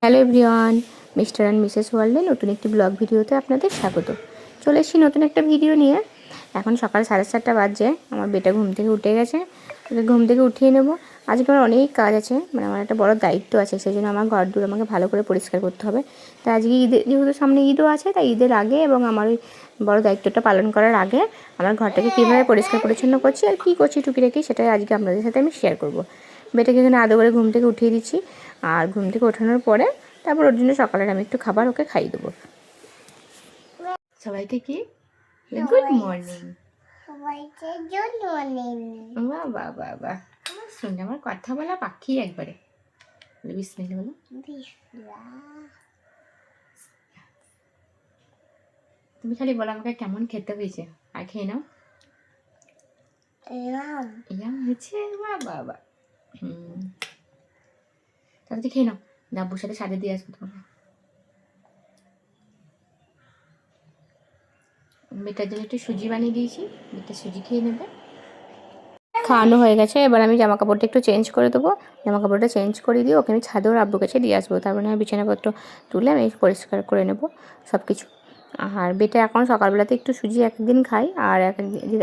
Hello everyone, mister and Mrs ওয়ার্ল্ডে নতুন একটি ব্লগ ভিডিওতে আপনাদের স্বাগত। চলে এসেছি নতুন একটা ভিডিও নিয়ে। এখন সকাল 7:30 বাজছে। আমার বেটা ঘুম থেকে উঠে গেছে, ওকে ঘুম থেকে উঠিয়ে নেব। আজকে আমার অনেক কাজ আছে, মানে আমার একটা বড় দায়িত্ব আছে, সেই জন্য আমার ঘর দূর আমাকে ভালো করে পরিষ্কার করতে হবে। তাই আজকে যেহেতু সামনে ঈদও আছে, তাই ঈদের আগে এবং আমার ওই বড় দায়িত্বটা পালন করার আগে আমার ঘরটাকে কীভাবে পরিষ্কার পরিচ্ছন্ন করছি আর কী করছি টুকিটাকি, সেটাই আজকে আপনাদের সাথে আমি শেয়ার করব। বেটাকে এখানে আদৌ করে ঘুম থেকে উঠিয়ে দিচ্ছি, আর ঘুম থেকে ওঠানোর পরে তারপর ওর জন্য সকালের আমি একটু খাবার ওকে খাইয়ে দেবো। সবাইকে কি গুড মর্নিং। সবাইকে গুড মর্নিং। বাহ বাহ বাহ বাহ, আমার শুনে আমার কথা বলা পাখি একবারে। বিসমিল্লাহ বলো। তুমি খালি বলো আমাকে কেমন খেতে হয়েছে, আর খেয়ে নাও। ইয়াম হয়েছে, বাহ বাহ বাহ। তাহলে খেয়ে নাও, ডাব্বুর সাথে সাজে দিয়ে আসবো তোমাকে। বেটার জন্য একটু সুজি বানিয়ে দিয়েছি, বেটা সুজি খেয়ে নেবে। খাওয়ানো হয়ে গেছে, এবার আমি জামা কাপড়টা একটু চেঞ্জ করে দেবো। জামা কাপড়টা চেঞ্জ করে দিয়ে ওকে আমি ছাদে ওর আব্বুর কাছে দিয়ে আসবো। তারপরে আমি বিছানাপত্র তুলে আমি পরিষ্কার করে নেবো সব কিছু। আর বেটা এখন সকালবেলাতে একটু সুজি একদিন খাই, আর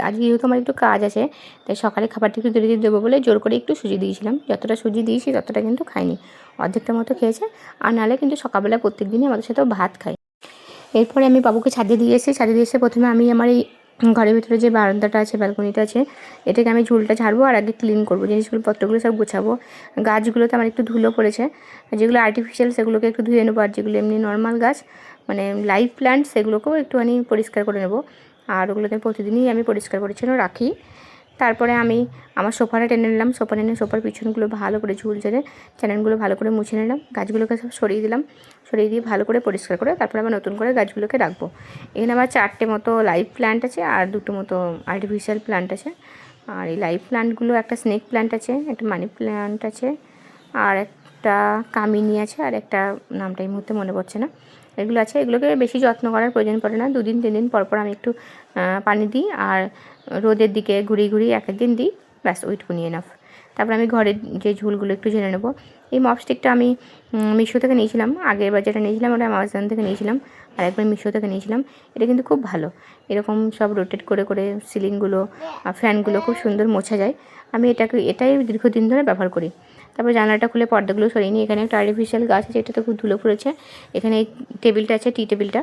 আজকে যেহেতু আমার একটু কাজ আছে, তাই সকালে খাবারটা একটু দেরি দিয়ে দেবো বলে জোর করে একটু সুজি দিয়েছিলাম। যতটা সুজি দিয়েছি ততটা কিন্তু খাইনি, অর্ধেকটার মতো খেয়েছে। আর নাহলে কিন্তু সকালবেলা প্রত্যেক দিনই আমাদের সাথেও ভাত খাই। এরপরে আমি বাবুকে ছাদে দিয়ে এসে প্রথমে আমি আমার এই ঘরের ভিতরে যে বারান্দাটা আছে, ব্যালকনিটা আছে, এটাকে আমি ঝুলটা ঝাড়বো আর আগে ক্লিন করবো, জিনিসগুলো পত্রগুলো সব গোছাবো। গাছগুলোতে আমার একটু ধুলো পড়েছে, যেগুলো আর্টিফিশিয়াল সেগুলোকে একটু ধুয়ে নেবো, আর যেগুলো এমনি নর্মাল গাছ মানে লাইভ প্ল্যান্ট সেগুলোকেও একটুখানি পরিষ্কার করে নেবো। আর ওগুলোকে প্রতিদিনই আমি পরিষ্কার পরিচ্ছন্ন রাখি। তারপরে আমি আমার সোফাটা টেনে নিলাম, সোফা টেনে সোফার পিছনগুলো ভালো করে ঝুল ঝেড়ে চ্যানেলগুলো ভালো করে মুছে নিলাম, গাছগুলোকে সব সরিয়ে দিলাম, সরিয়ে দিয়ে ভালো করে পরিষ্কার করে তারপরে আবার নতুন করে গাছগুলোকে রাখবো। এখানে আমার 4টে মতো লাইভ প্ল্যান্ট আছে আর 2টো মতো আর্টিফিশিয়াল প্ল্যান্ট আছে। আর এই লাইভ প্ল্যান্টগুলো একটা স্নেক প্ল্যান্ট আছে, একটা মানি প্ল্যান্ট আছে, আর একটা কামিনী আছে, আর একটা নামটা এই মুহূর্তে মনে পড়ছে না। এগুলো আছে, এগুলোকে বেশি যত্ন করার প্রয়োজন পড়ে না, 2-3 দিন পর পর আমি একটু পানি দিই আর রোদের দিকে ঘুরিয়ে ঘুরিয়ে এক একদিন দিই, ব্যাস ওইটুকুনি এনাফ। তারপর আমি ঘরের যে ঝুলগুলো একটু ঝেড়ে নেবো। এই মপস্টিকটা আমি মিশো থেকে নিয়েছিলাম, আগের বার যেটা নিয়েছিলাম ওটা অ্যামাজন থেকে নিয়েছিলাম, আর একবার মিশো থেকে নিয়েছিলাম। এটা কিন্তু খুব ভালো, এরকম সব রোটেট করে করে সিলিংগুলো ফ্যানগুলো খুব সুন্দর মোছা যায়। আমি এটাই দীর্ঘদিন ধরে ব্যবহার করি। তারপর জানলাটা খুলে পর্দাগুলো সরিয়ে নিই। এখানে একটা আর্টিফিশিয়াল গাছ আছে, এটাতে খুব ধুলো পড়েছে। এখানে এই টেবিলটা আছে, টি টেবিলটা,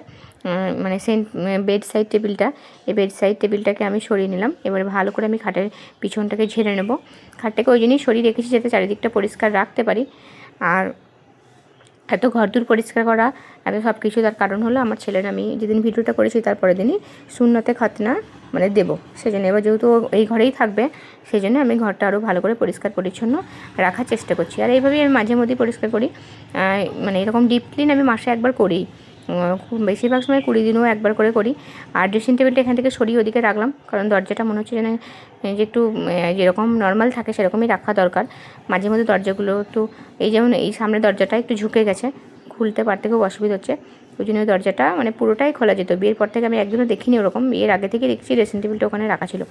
মানে বেড সাইড টেবিলটা, এই বেড সাইড টেবিলটাকে আমি সরিয়ে নিলাম। এবার ভালো করে আমি খাটের পিছনটাকে ঝেড়ে নেব। খাটটাকে ওই জন্যই সরিয়ে রেখেছি যাতে চারিদিকটা পরিষ্কার রাখতে পারি। আর এত ঘরদূর পরিষ্কার করা, এত সব কিছু, তার কারণ হলো আমার ছেলের আমি যেদিন ভিডিওটা করেছি তারপরের দিনই সুন্নতে খতনা মানে দেবো, সেই জন্য এবার যেহেতু এই ঘরেই থাকবে, সেই জন্য আমি ঘরটা আরও ভালো করে পরিষ্কার পরিচ্ছন্ন রাখার চেষ্টা করছি। আর এইভাবেই আমি মাঝে মধ্যেই পরিষ্কার করি, মানে এরকম ডিপ ক্লিন আমি মাসে একবার করি, খুব বেশিরভাগ সময় 20 দিনেও একবার করে করি। আর ড্রেসিং টেবিলটা এখান থেকে সরিয়ে ওদিকে রাখলাম, কারণ দরজাটা মনে হচ্ছে যেন যে একটু যেরকম নর্মাল থাকে সেরকমই রাখা দরকার। মাঝে মধ্যে দরজাগুলো একটু, এই যেমন এই সামনের দরজাটা একটু ঝুঁকে গেছে, খুলতে পারতে খুব অসুবিধা হচ্ছে, ওই জন্য ওই দরজাটা মানে পুরোটাই খোলা যেত। বিয়ের পর থেকে আমি একদিনও দেখিনি ওরকম, বিয়ের আগে থেকে দেখছি ড্রেসিং টেবিলটা ওখানে রাখা ছিল,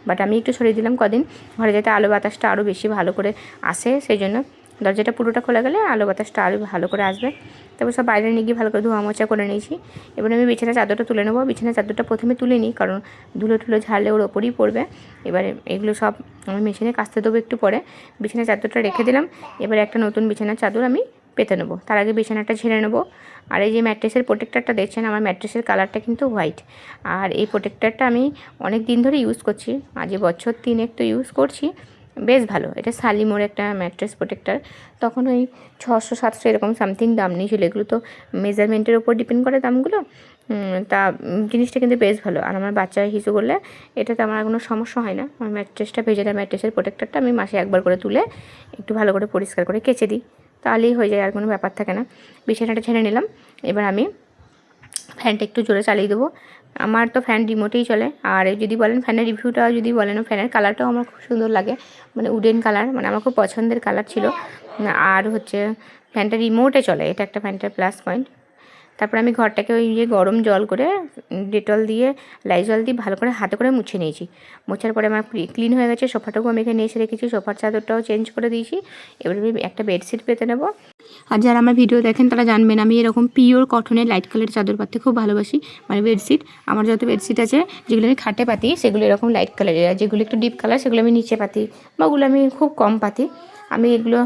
বাট আমি একটু সরিয়ে দিলাম কদিন, ঘরে যাতে আলো বাতাসটা আরও বেশি ভালো করে আসে, সেই জন্য দরজাটা পুরোটা খোলা গেলে আলো বাতাসটা আরও ভালো করে আসবে। তারপর সব বাইরে নিয়ে গিয়ে ভালো করে ধোয়া মোছা করে নিয়েছি। এবার আমি বিছানার চাদরটা তুলে নেবো। বিছানার চাদরটা প্রথমে তুলে নিই, কারণ ধুলো টুলো ঝাড়লে ওর ওপরেই পড়বে। এবারে এগুলো সব আমি মেশিনে কাচতে দেবো একটু পরে। বিছানার চাদরটা রেখে দিলাম, এবারে একটা নতুন বিছানার চাদর আমি পেতে নেবো। তার আগে বিছানাটা ঝেড়ে নেবো। আর এই যে ম্যাট্রেসের প্রোটেক্টরটা দেখছেন, আমার ম্যাট্রেসের কালারটা কিন্তু হোয়াইট। আর এই প্রোটেক্টরটা আমি অনেক দিন ধরে ইউজ করছি, আজ বছর 3 তো ইউজ করছি, বেশ ভালো। এটা শালিমোর একটা ম্যাট্রেস প্রোটেক্টর, তখন ওই 600-700 এরকম সামথিং দাম নিয়েছিল। এগুলো তো মেজারমেন্টের ওপর ডিপেন্ড করে দামগুলো, তা জিনিসটা কিন্তু বেশ ভালো। আর আমার বাচ্চা হিসু করলে এটাতে আমার কোনো সমস্যা হয় না। আমার ম্যাট্রেসটা ভেজে দেয়, ম্যাট্রেসের প্রোটেক্টরটা আমি মাসে একবার করে তুলে একটু ভালো করে পরিষ্কার করে কেচে দিই, তাহলেই হয়ে যায়, আর কোনো ব্যাপার থাকে না। বিছানাটা ছেড়ে নিলাম, এবার আমি ফ্যানটা একটু জোরে চালিয়ে দেবো। আমার তো ফ্যান রিমোটেই চলে। আর যদি বলেন ফ্যানের রিভিউটা, যদি বলেন ফ্যানের কালারটাও আমার খুব সুন্দর লাগে, মানে উডেন কালার, মানে আমার খুব পছন্দের কালার ছিল। আর হচ্ছে ফ্যানটা রিমোটে চলে, এটা একটা ফ্যানটার প্লাস পয়েন্ট। তারপর আমি ঘরটাকে ওই যে গরম জল করে ডেটল দিয়ে লাইজল দিয়ে ভালো করে হাতে করে মুছে নিয়েছি। মোছার পরে আমার ক্লিন হয়ে গেছে। সোফাটাও আমি এখানে এসে রেখেছি, সোফার চাদরটাও চেঞ্জ করে দিয়েছি। এবার আমি একটা বেডশিট পেতে নেব। আর যারা আমার ভিডিও দেখেন তারা জানবেন আমি এরকম পিওর কটনের লাইট কালারের চাদর পাততে খুব ভালোবাসি। মানে বেডশিট, আমার যত বেডশিট আছে যেগুলো আমি খাটে পাতি সেগুলো এরকম লাইট কালারের, আর যেগুলো একটু ডিপ কালার সেগুলো আমি নিচে পাতি, বা ওগুলো আমি খুব কম পাতি। আমি এগুলো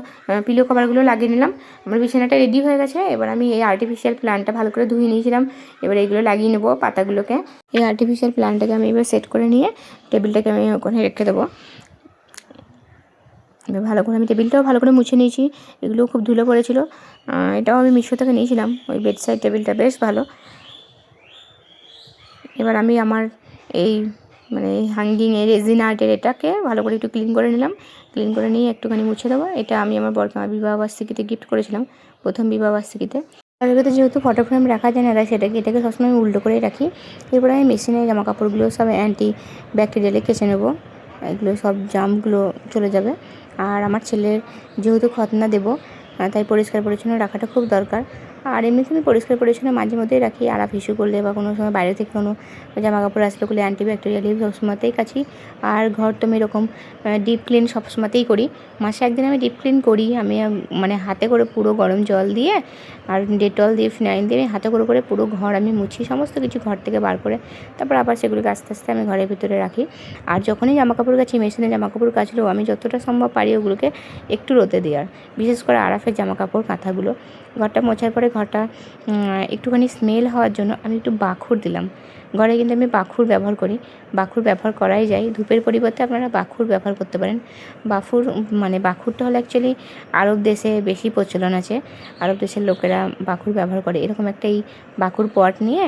পিলো কভারগুলো লাগিয়ে নিলাম। আমার বিছানাটা রেডি হয়ে গেছে। এবার আমি এই আর্টিফিশিয়াল প্ল্যান্টটা ভালো করে ধুয়ে নিয়েছিলাম, এবার এইগুলো লাগিয়ে নেবো পাতাগুলোকে। এই আর্টিফিশিয়াল প্ল্যান্টটাকে আমি এবার সেট করে নিয়ে টেবিলটাকে আমি ওখানে রেখে দেবো। এবার ভালো করে আমি টেবিলটাও ভালো করে মুছে নিয়েছি, এগুলোও খুব ধুলো পড়েছিল। এটাও আমি মিশো থেকে নিয়েছিলাম, ওই বেডসাইড টেবিলটা বেশ ভালো। এবার আমি আমার এই মানে হ্যাঙ্গিংয়ের রেজিন আর্টের এটাকে ভালো করে একটু ক্লিন করে নিলাম। ক্লিন করে নিয়ে একটুখানি মুছে দেবো। এটা আমি আমার বরকে আমার বিবাহবার্ষিকীতে গিফট করেছিলাম, প্রথম বিবাহবার্ষিকীতে। তাদেরকে যেহেতু ফটো ফ্রেম রাখা যায় না, তাই এটাকে সবসময় আমি উল্টো করেই রাখি। এরপরে আমি মেশিনে জামা কাপড়গুলো সব অ্যান্টি ব্যাকটেরিয়ালে কেচে নেবো, এগুলো সব জামগুলো চলে যাবে। আর আমার ছেলের যেহেতু খতনা দেবো, তাই পরিষ্কার পরিচ্ছন্ন রাখাটা খুব দরকার। আর এমনিতে আমি পরিষ্কার পরিচ্ছন্ন মাঝে মধ্যেই রাখি, আরাপ ইস্যু করলে বা কোনো সময় বাইরে থেকে কোনো জামা কাপড় আসলে করলে অ্যান্টিব্যাকটেরিয়াল লিভ সবসময়তেই কাছি। আর ঘর তো আমি এরকম ডিপ ক্লিন সবসময়তেই করি, মাসে একদিন আমি ডিপ ক্লিন করি। আমি মানে হাতে করে পুরো গরম জল দিয়ে আর ডেটল দিয়ে ফিনাইল দিয়ে আমি হাতে করে পুরো ঘর আমি মুছি, সমস্ত কিছু ঘর থেকে বার করে তারপর আবার সেগুলোকে আস্তে আস্তে আমি ঘরের ভিতরে রাখি। আর যখনই জামা কাপড় কাছি, মেশিনে জামা কাপড় কাচলেও আমি যতটা সম্ভব পারি ওগুলোকে একটু রোদে দেওয়ার, বিশেষ করে আরাফের জামা কাপড় কাঁথাগুলো। ঘরটা মোছার পরে ঘরটা একটুখানি স্মেল হওয়ার জন্য আমি একটু বাখুর দিলাম। ঘরে কিন্তু আমি বাখুর ব্যবহার করি, বাখুর ব্যবহার করাই যায়। ধূপের পরিবর্তে আপনারা বাখুর ব্যবহার করতে পারেন। বাখুরটা হলো অ্যাকচুয়ালি আরব দেশে বেশি প্রচলন আছে, আরব দেশের লোকেরা বাখুর ব্যবহার করে। এরকম একটা এই বাখুর পট নিয়ে,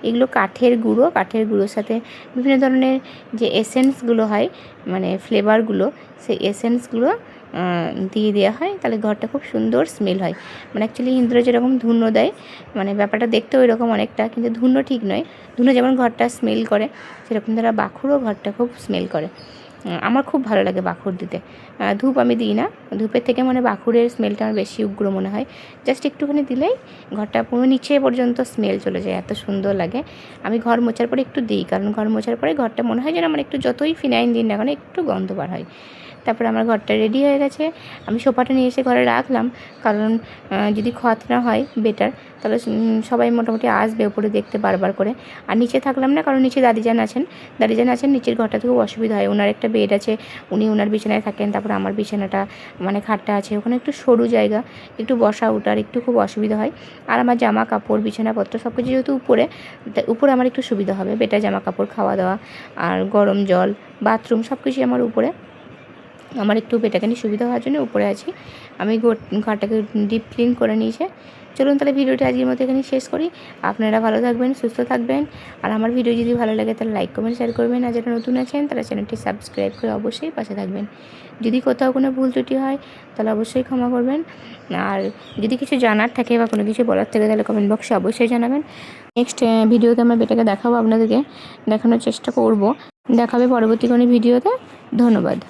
এগুলো কাঠের গুঁড়োর সাথে বিভিন্ন ধরনের যে এসেন্সগুলো হয়, মানে ফ্লেভারগুলো, সেই এসেন্সগুলো দিয়ে দেওয়া হয়, তাহলে ঘরটা খুব সুন্দর স্মেল হয়। মানে অ্যাকচুয়ালি হিন্দুরা যেরকম ধুনো দেয়, মানে ব্যাপারটা দেখতেও ওইরকম অনেকটা, কিন্তু ধুনো ঠিক নয়। ধুনো যেমন ঘরটা স্মেল করে, সেরকম তারা বাখুরও ঘরটা খুব স্মেল করে। আমার খুব ভালো লাগে বাখুর দিতে। ধূপ আমি দিই না, ধূপের থেকে মানে বাখুরের স্মেলটা আমার বেশি উগ্র মনে হয়। জাস্ট একটুখানি দিলেই ঘরটা পুরো নিচে পর্যন্ত স্মেল চলে যায়, এত সুন্দর লাগে। আমি ঘর মোছার পরে একটু দিই, কারণ ঘর মোছার পরে ঘরটা মনে হয় যেন আমার একটু যতই ফিনাইল দিন না কেন একটু গন্ধ বার হয়। তারপরে আমার ঘরটা রেডি হয়ে গেছে। আমি সোফাটা নিয়ে এসে ঘরে রাখলাম, কারণ যদি খতনা হয় বেটার, তাহলে সবাই মোটামুটি আসবে উপরে দেখতে বারবার করে। আর নিচে থাকলাম না, কারণ নিচে দাদিজান আছেন, নিচের ঘরটাতে খুব অসুবিধা হয়। ওনার একটা বেড আছে, উনি ওনার বিছানায় থাকেন, তারপর আমার বিছানাটা মানে খাটটা আছে, ওখানে একটু সরু জায়গা, একটু বসা ওঠার একটু খুব অসুবিধা হয়। আর আমার জামা কাপড় বিছানাপত্র সব কিছু যেহেতু উপরে আমার একটু সুবিধা হবে, বেটার জামা কাপড়, খাওয়া দাওয়া আর গরম জল, বাথরুম সব কিছুই আমার উপরে, আমার একটু বেটাখানি সুবিধা হওয়ার জন্য উপরে আছি। আমি ঘরটাকে ডিপ ক্লিন করে নিয়েছে। চলুন তাহলে ভিডিওটা আজকের মতো এখানে শেষ করি। আপনারা ভালো থাকবেন, সুস্থ থাকবেন। আর আমার ভিডিও যদি ভালো লাগে তাহলে লাইক কমেন্ট শেয়ার করবেন। আর যারা নতুন আছেন তারা চ্যানেলটি সাবস্ক্রাইব করে অবশ্যই পাশে থাকবেন। যদি কোথাও কোনো ভুল ত্রুটি হয় তাহলে অবশ্যই ক্ষমা করবেন। আর যদি কিছু জানার থাকে বা কোনো কিছু বলার থাকে তাহলে কমেন্ট বক্সে অবশ্যই জানাবেন। নেক্সট ভিডিওতে আমার বেটাকে দেখাবো, আপনাদেরকে দেখানোর চেষ্টা করব, দেখাবে পরবর্তী কোনো ভিডিওতে। ধন্যবাদ।